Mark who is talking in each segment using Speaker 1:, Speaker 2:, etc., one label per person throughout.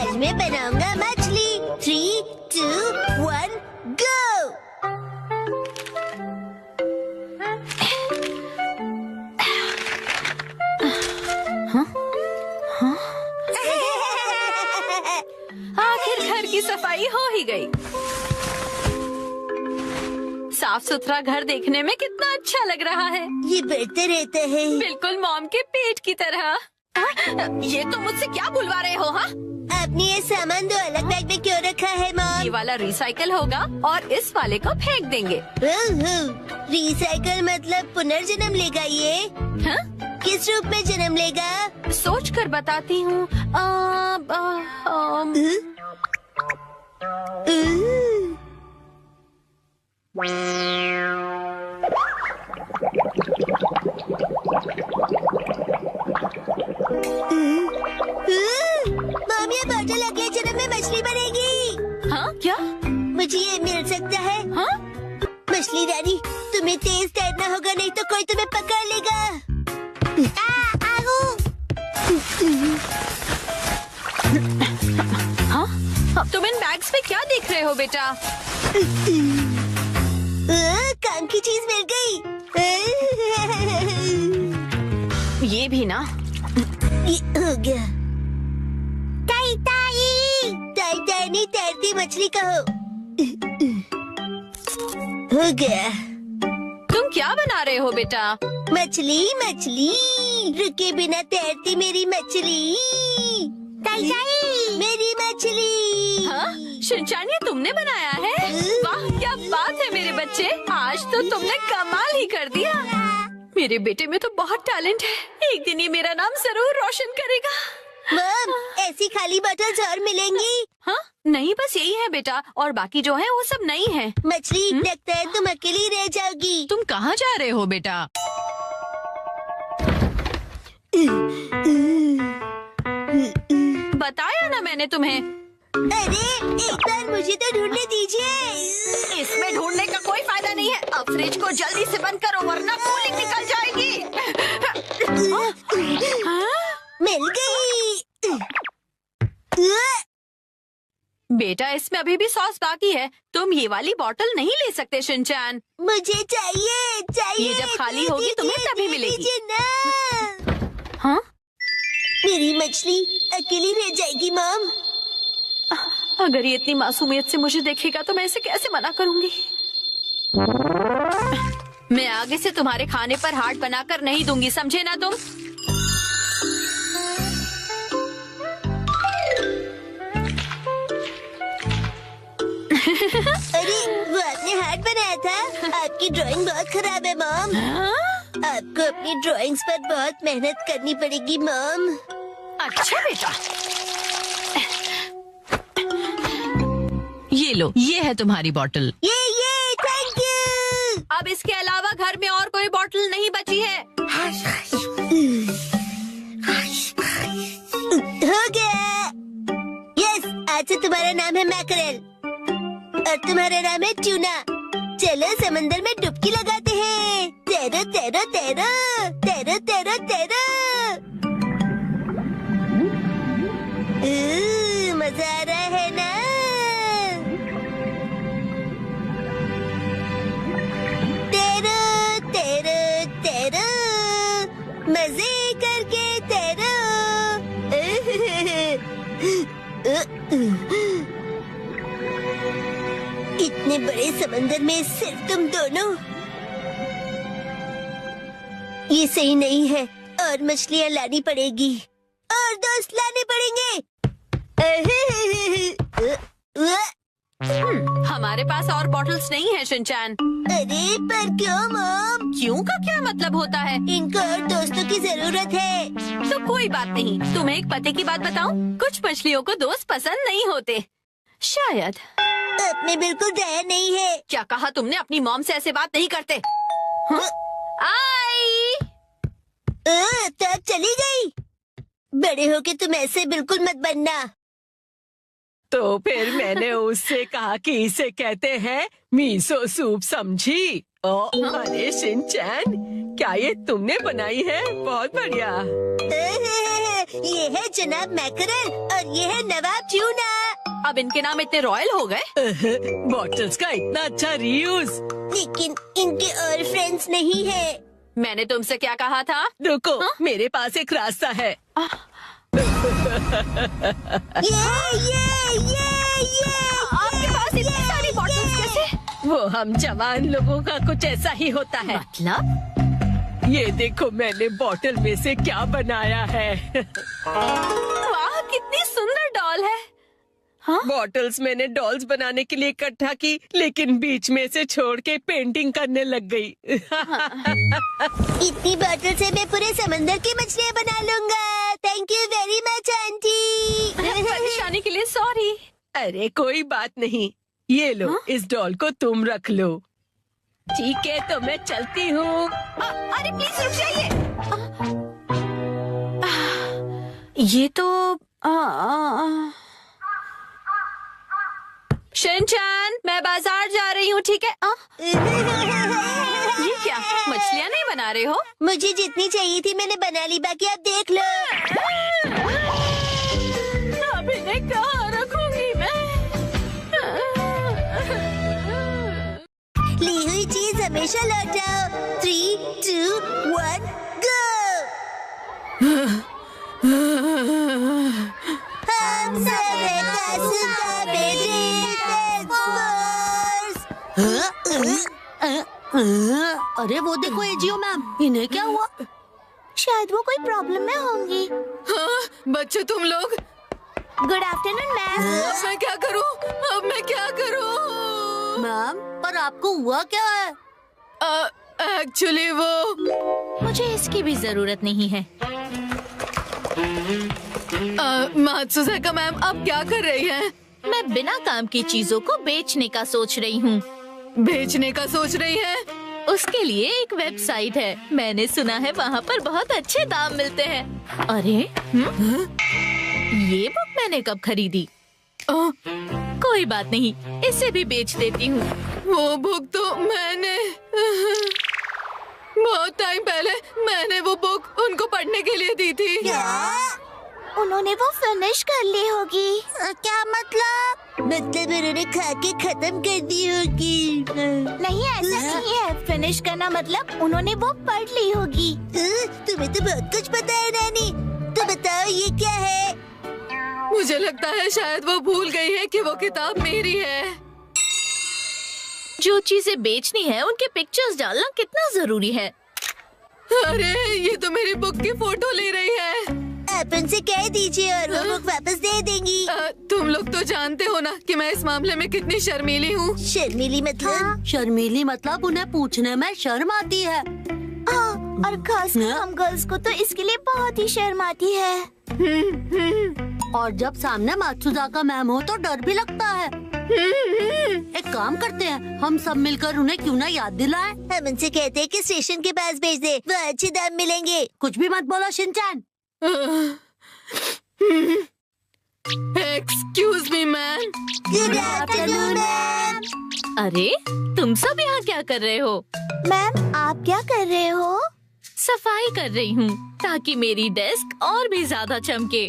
Speaker 1: आज मैं बनाऊंगा मछली। 3, 2, 1, गो।
Speaker 2: आखिर घर की सफाई हो ही गई। साफ सुथरा घर देखने में कितना अच्छा लग रहा है।
Speaker 1: ये बढ़ता रहता है।
Speaker 2: बिल्कुल मॉम के पेट की तरह। ये तुम मुझसे क्या बुलवा रहे हो? हाँ,
Speaker 1: आपने ये सामान दो अलग बैग में क्यों रखा है
Speaker 2: ये
Speaker 1: मॉम?
Speaker 2: वाला रिसाइकल होगा और इस वाले को फेंक देंगे।
Speaker 1: रिसाइकल मतलब पुनर्जन्म लेगा ये?
Speaker 2: हाँ?
Speaker 1: किस रूप में जन्म लेगा?
Speaker 2: सोच कर बताती हूँ।
Speaker 1: मॉम, ये बॉटल अगले जन्म में मछली बनेगी।
Speaker 2: हाँ क्या?
Speaker 1: मुझे ये मिल सकता है?
Speaker 2: हाँ?
Speaker 1: मछली रानी, तुम्हें तेज तैरना होगा, नहीं तो कोई तुम्हें पकड़ लेगा।
Speaker 2: हाँ? अब तुम इन बैग्स में क्या देख रहे हो बेटा?
Speaker 1: काम की चीज मिल गई।
Speaker 2: ये भी ना।
Speaker 1: ये हो गया। ताई ताई, ताई ताई नहीं, तैरती मछली कहो। हो गया।
Speaker 2: तुम क्या बना रहे हो बेटा?
Speaker 1: मछली मछली, रुके बिना तैरती मेरी मछली। ताई ताई, मेरी मछली।
Speaker 2: हाँ? शिनचैन, ये तुमने बनाया है? वाह, क्या बात है मेरे बच्चे, आज तो तुमने कमाल ही कर दिया। मेरे बेटे में तो बहुत टैलेंट है। एक दिन ये मेरा नाम जरूर रोशन करेगा।
Speaker 1: मॉम, ऐसी खाली बॉटल्स और मिलेंगी?
Speaker 2: हाँ? नहीं, बस यही है बेटा, और बाकी जो है वो सब नहीं है।
Speaker 1: मछली, लगता है तुम अकेली रह जाओगी।
Speaker 2: तुम कहाँ जा रहे हो बेटा? बताया ना मैंने तुम्हें।
Speaker 1: अरे, एक बार मुझे तो ढूंढने दीजिए।
Speaker 2: इसमें ढूंढने का कोई फायदा नहीं है। अब फ्रिज को जल्दी से बंद करो वरना कूलिंग निकल जाएगी। हाँ?
Speaker 1: मिल गई।
Speaker 2: बेटा, इसमें अभी भी सॉस बाकी है। तुम ये वाली बोतल नहीं ले सकते शिनचैन।
Speaker 1: मुझे चाहिए चाहिए।
Speaker 2: ये जब खाली होगी तुम्हें तभी मिलेगी।
Speaker 1: दीजिए ना।
Speaker 2: हाँ?
Speaker 1: मेरी मछली अकेली रह जाएगी मॉम।
Speaker 2: अगर ये इतनी मासूमियत से मुझे देखेगा तो मैं इसे कैसे मना करूंगी? मैं आगे से तुम्हारे खाने पर हाथ बनाकर नहीं दूंगी, समझे ना तुम?
Speaker 1: अरे, वो आपने हार्ट बनाया था। आपकी ड्राइंग बहुत खराब है मॉम।
Speaker 2: हाँ?
Speaker 1: आपको अपनी ड्राइंग्स पर बहुत मेहनत करनी पड़ेगी मॉम।
Speaker 2: अच्छा बेटा, ये लो, ये है तुम्हारी बोतल।
Speaker 1: ये थैंक यू।
Speaker 2: अब इसके अलावा घर में और कोई बोतल नहीं बची है।
Speaker 1: हो गया। यस, आज से तुम्हारा नाम है मैकरेल और तुम्हारा नाम है ट्यूना। चलो समंदर में डुबकी लगाते हैं। तैरो तैरो तैरो तैरो तैरो तैरो। मजा आ रहा है ना? तैरो तैरो तैरो, मजे करके तैरो। इतने बड़े समंदर में सिर्फ तुम दोनों? ये सही नहीं है, और मछलियाँ लानी पड़ेगी और दोस्त लाने पड़ेंगे।
Speaker 2: हमारे पास और बॉटल्स नहीं है शिनचैन।
Speaker 1: अरे, पर क्यों मॉम?
Speaker 2: क्यों का क्या मतलब होता है?
Speaker 1: इनको और दोस्तों की जरूरत है।
Speaker 2: तो कोई बात नहीं। तुम्हें एक पते की बात बताऊं? कुछ मछलियों को दोस्त पसंद नहीं होते, शायद।
Speaker 1: आप में बिल्कुल दया नहीं है।
Speaker 2: क्या कहा तुमने? अपनी मॉम से ऐसे बात नहीं करते। हाँ? आई।
Speaker 1: तो अब चली गई। बड़े होके तुम ऐसे बिल्कुल मत बनना।
Speaker 3: तो फिर मैंने उससे कहा कि इसे कहते हैं मीसो सूप, समझी? अरे शिनचैन, क्या ये तुमने बनाई है? बहुत बढ़िया।
Speaker 1: ये है जनाब मैकरल और ये है नवाब ट्यूना।
Speaker 2: अब इनके नाम इतने रॉयल हो गए।
Speaker 3: बॉटल्स का इतना अच्छा रीयूज।
Speaker 1: लेकिन इनके और फ्रेंड्स नहीं है।
Speaker 2: मैंने तुमसे क्या कहा था?
Speaker 3: रुको,
Speaker 2: हाँ?
Speaker 3: मेरे पास एक रास्ता है।
Speaker 1: ये
Speaker 2: आपके पास इतनी सारी बॉटल्स कैसे?
Speaker 3: वो हम जवान लोगों का कुछ ऐसा ही होता है।
Speaker 2: मतलब?
Speaker 3: ये देखो मैंने बॉटल में से क्या बनाया है।
Speaker 2: वाह, कितनी सुंदर डॉल है। हाँ?
Speaker 3: बॉटल्स मैंने डॉल्स बनाने के लिए इकट्ठा की, लेकिन बीच में से छोड़ के पेंटिंग करने लग गई।
Speaker 1: इतनी बॉटल से मैं पूरे समंदर की मछलियाँ बना लूँगा। Thank you very much aunty.
Speaker 2: परेशानी के लिए सॉरी।
Speaker 3: अरे कोई बात नहीं, ये लो।
Speaker 2: हाँ?
Speaker 3: इस डॉल को तुम रख लो। ठीक है, तो मैं चलती हूँ।
Speaker 2: अरे प्लीज रुक जाइए। ये तो शिनचैन, मैं बाजार जा रही हूँ, ठीक है? ये क्या, मछलियाँ नहीं बना रहे हो?
Speaker 1: मुझे जितनी चाहिए थी मैंने बना ली, बाकी आप देख लो।
Speaker 2: अब इन्हें कहाँ रखूंगी मैं?
Speaker 1: ली हुई चीज हमेशा लौटाओ। 3, 2, 1 गो। हम सब एक आसुका
Speaker 4: अरे वो देखो एजियो मैम, इन्हें क्या हुआ?
Speaker 1: शायद वो कोई प्रॉब्लम में होंगी।
Speaker 3: बच्चे तुम लोग,
Speaker 1: गुड आफ्टरनून मैम।
Speaker 3: अब मैं क्या करूँ? अब मैं क्या करूँ?
Speaker 4: मैम, पर आपको हुआ क्या है?
Speaker 3: एक्चुअली वो
Speaker 4: मुझे इसकी भी जरूरत नहीं है।
Speaker 3: मात्सुज़ाका मैम, आप क्या कर रही हैं?
Speaker 4: मैं बिना काम की चीजों को बेचने का सोच रही हूँ।
Speaker 3: बेचने का सोच रही हैं?
Speaker 4: उसके लिए एक वेबसाइट है, मैंने सुना है वहाँ पर बहुत अच्छे दाम मिलते हैं। अरे ये बुक मैंने कब खरीदी? कोई बात नहीं, इसे भी बेच देती हूँ।
Speaker 3: वो बुक तो मैंने बहुत टाइम पहले मैंने वो बुक उनको पढ़ने के लिए दी थी।
Speaker 1: उन्होंने वो फिनिश कर ली होगी। क्या मतलब? मतलब उन्होंने खा के खत्म कर दी होगी। नहीं, ऐसा नहीं है। फिनिश करना मतलब उन्होंने वो पढ़ ली होगी। तुम्हें तो बहुत कुछ पता है नानी। तो बताओ ये क्या है?
Speaker 3: मुझे लगता है शायद वो भूल गई है कि वो किताब मेरी है।
Speaker 4: जो चीजें बेचनी है उनके पिक्चर्स डालना कितना जरूरी है।
Speaker 3: अरे ये तो मेरी बुक की फोटो ले रही है।
Speaker 1: आप उनसे कह दीजिए और वो बुक वापस दे देंगी।
Speaker 3: तुम लोग तो जानते हो ना कि मैं इस मामले में कितनी शर्मीली हूँ।
Speaker 1: शर्मीली मतलब?
Speaker 4: शर्मीली मतलब उन्हें पूछने में शर्म आती है।
Speaker 1: और खास हम गर्ल्स को तो इसके लिए बहुत ही शर्म आती है।
Speaker 4: और जब सामने मात्सुज़ाका मैम हो तो डर भी लगता है। एक काम करते हैं, हम सब मिलकर उन्हें क्यों ना याद दिलाएं?
Speaker 1: हम उनसे कहते हैं कि स्टेशन के पास भेज दे, वो अच्छे दाम मिलेंगे।
Speaker 4: कुछ भी मत बोलो Shinchan.
Speaker 3: Excuse me ma'am.
Speaker 1: Good afternoon ma'am.
Speaker 4: अरे तुम सब यहाँ क्या कर रहे हो?
Speaker 1: मैम आप क्या कर रहे हो?
Speaker 4: सफाई कर रही हूँ ताकि मेरी डेस्क और भी ज्यादा चमके।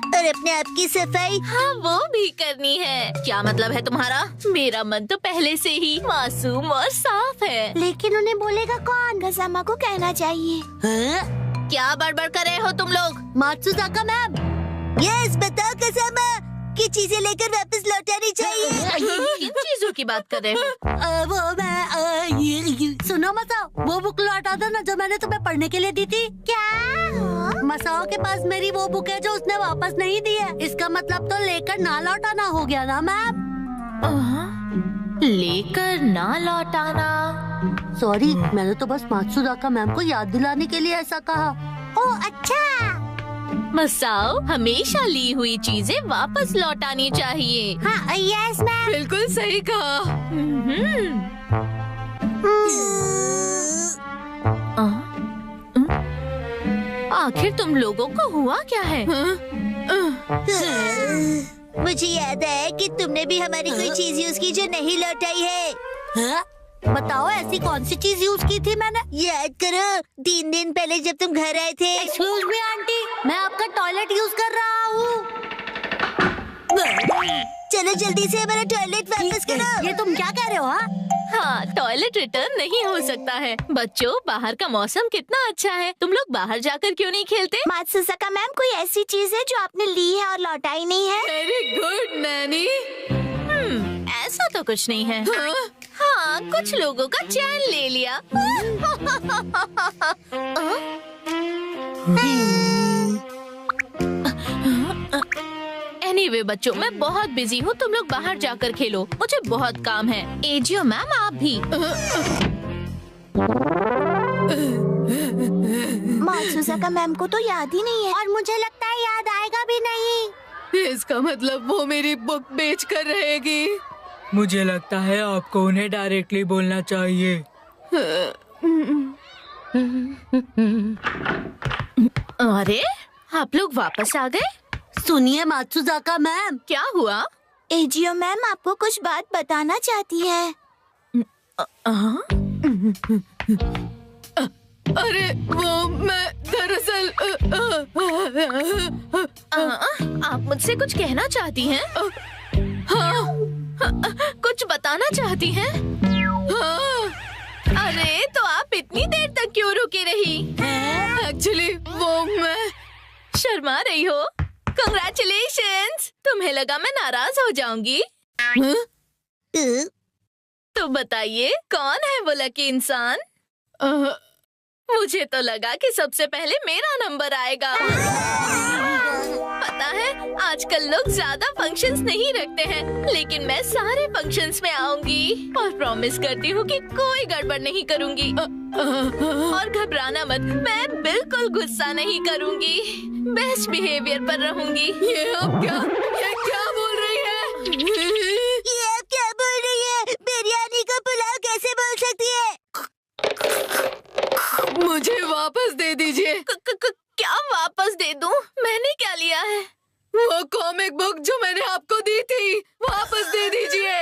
Speaker 1: और अपने आप की सफाई?
Speaker 4: हाँ वो भी करनी है। क्या मतलब है तुम्हारा? मेरा मन तो पहले से ही मासूम और साफ है।
Speaker 1: लेकिन उन्हें बोलेगा कौन? गसामा को कहना चाहिए।
Speaker 4: क्या बड़बड़ कर रहे हो तुम लोग? मात्सुज़ाका मैम।
Speaker 1: यस, बताओ गसामा कि चीजें लेकर वापस लौटानी चाहिए।
Speaker 4: किन चीजों की बात कर रहे हो? वो मैं सुनो मसाओ, वो बुक लौटा दो ना जो मैंने तुम्हें पढ़ने के लिए दी थी।
Speaker 1: क्या?
Speaker 4: मसाओ के पास मेरी वो बुक है जो उसने वापस नहीं दी है। इसका मतलब तो लेकर ना लौटाना हो गया ना मैम? लेकर ना लौटाना। सॉरी, मैंने तो बस मात्सुज़ाका मैम को याद दिलाने के लिए ऐसा कहा।
Speaker 1: ओह अच्छा।
Speaker 4: मसाओ, हमेशा ली हुई चीजें वापस लौटानी चाहिए।
Speaker 1: हाँ यस मैम।
Speaker 3: बिल्कुल सही कहा।
Speaker 4: आखिर तुम लोगों को हुआ क्या है?
Speaker 1: मुझे याद है कि तुमने भी हमारी कोई चीज यूज की जो नहीं लौटाई है।
Speaker 4: बताओ ऐसी कौन सी चीज यूज की थी मैंने?
Speaker 1: याद करो 3 दिन पहले जब तुम घर आए थे।
Speaker 4: एक्सक्यूज मी आंटी, मैं आपका टॉयलेट यूज कर रहा हूँ।
Speaker 1: चलो जल्दी से हमारा टॉयलेट वापस करो।
Speaker 4: ये तुम क्या कह रहे हो?
Speaker 2: हाँ, टॉयलेट रिटर्न नहीं हो सकता है। बच्चों, बाहर का मौसम कितना अच्छा है, तुम लोग बाहर जाकर क्यों नहीं खेलते?
Speaker 1: मात्सुजाका मैम, कोई ऐसी चीज है जो आपने ली है और लौटाई नहीं है?
Speaker 2: Very good Naini. ऐसा तो कुछ नहीं है। हाँ, कुछ लोगों का चैन ले लिया। एनीवे बच्चों, मैं बहुत बिजी हूँ, तुम लोग बाहर जाकर खेलो, मुझे बहुत काम है। एजियो मैम, आप भी।
Speaker 1: मात्सुजाका मैम को तो याद ही नहीं है और मुझे लगता है याद आएगा भी नहीं।
Speaker 2: इसका मतलब वो मेरी बुक बेच कर रहेगी।
Speaker 3: मुझे लगता है आपको उन्हें डायरेक्टली बोलना चाहिए।
Speaker 2: अरे, आप लोग वापस आ गए?
Speaker 4: सुनिए मात्सुजाका मैम,
Speaker 2: क्या हुआ?
Speaker 1: एजियो मैम आपको कुछ बात बताना चाहती है।
Speaker 2: अरे वो मैं दरअसल आप मुझसे कुछ कहना चाहती हैं? हाँ, कुछ बताना चाहती हैं? हाँ, अरे तो आप इतनी देर तक क्यों रुकी रही? एक्चुअली वो मैं शर्मा रही हो। कंग्रेचुलेशंस, तुम्हें लगा मैं नाराज हो जाऊंगी? तो बताइए कौन है वो लकी इंसान? मुझे तो लगा कि सबसे पहले मेरा नंबर आएगा। पता है आजकल लोग ज्यादा फंक्शंस नहीं रखते हैं, लेकिन मैं सारे फंक्शंस में आऊंगी और प्रॉमिस करती हूँ कि कोई गड़बड़ नहीं करूंगी। और घबराना मत, मैं बिल्कुल गुस्सा नहीं करूंगी, बेस्ट बिहेवियर पर रहूंगी। ये क्या बोल रही है?
Speaker 1: ये आप क्या बोल रही है? बिरयानी को पुलाव कैसे बोल सकती है?
Speaker 2: मुझे वापस दे दीजिए। क्या वापस दे दूं? मैंने क्या लिया है? वो कॉमिक बुक जो मैंने आपको दी थी, वापस दे दीजिए।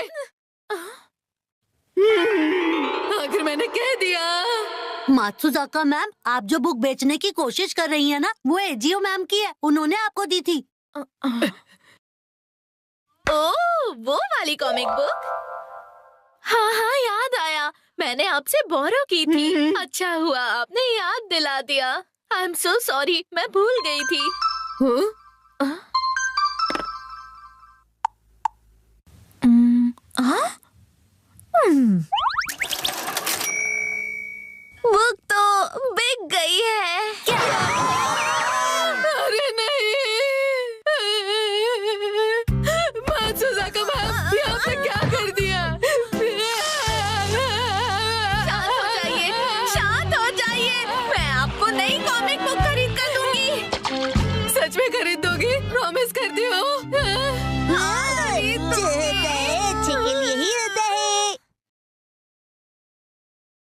Speaker 2: आखिर मैंने कह दिया।
Speaker 4: मात्सुजाका मैम, आप जो बुक बेचने की कोशिश कर रही हैं ना, वो एजियो मैम की है, उन्होंने आपको दी थी।
Speaker 2: ओह, वो वाली कॉमिक बुक? हाँ हाँ, याद आया, मैंने आपसे बोरो की थी। अच्छा हुआ आपने याद दिला दिया। आई एम सो सॉरी, मैं भूल गई थी। हाँ?